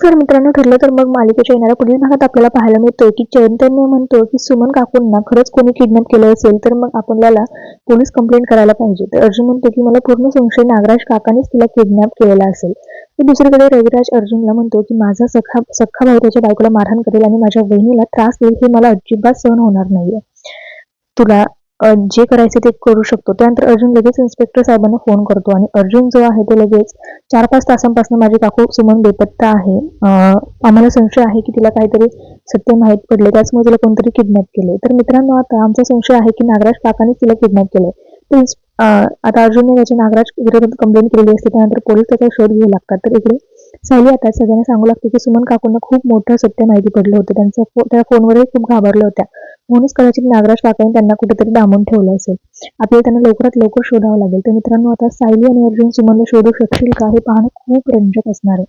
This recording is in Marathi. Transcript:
नमस्कार मित्रांनो, ठरलं तर मग मालिकेच्या येणाऱ्या पुढील भागात आपल्याला पाहायला मिळतोय की चैतन्य म्हणतो की सुमन काकूंना खरंच कोणी किडनॅप केलं असेल तर मग आपल्याला पोलीस कंप्लेंट करायला पाहिजे. तर अर्जुन म्हणतो की मला पूर्ण संशय नागराज काकानेच तिला किडनॅप केलेला असेल. तर दुसरीकडे रविराज अर्जुनला म्हणतो की माझा सख्खा भाऊ त्याच्या बायकोला मारहाण करेल आणि माझ्या वहिनीला त्रास देईल हे मला अजिबात सहन होणार नाहीये. तुला जे करायचे ते करू शकतो. त्यानंतर अर्जुन लगेच इन्स्पेक्टर साहेबांना फोन करतो आणि अर्जुन जो आहे तो लगेच 4-5 तासांपासून माझी काकू सुमन बेपत्ता आहे. आम्हाला संशय आहे की तिला काहीतरी सत्य माहीत पडले, त्याचमुळे तिला कोणतरी किडनॅप केले. तर मित्रांनो, आता आमचा संशय आहे की नागराज काकानेच तिला किडनॅप केलंय. तर आता अर्जुनने त्याची नागराज विरोधात कंप्लेंट केलेली असते. त्यानंतर पोलीस त्याचा शोध घेऊ लागतात. तर इकडे सायली आता सगळ्यांना सांगू लागते की सुमन काकूंना खूप मोठं सत्य माहिती पडलं होतं. त्या फोनवरही खूप घाबरल्या होत्या. म्हणूनच कदाचित नागराज काकांनी त्यांना कुठेतरी डांबून ठेवलं असेल. आपल्याला त्यांना लवकरात लवकर शोधावं लागेल. तर मित्रांनो, आता सायली आणि अर्जुन सुमनला शोधू शकतील का हे पाहणं खूप रंजक असणार आहे.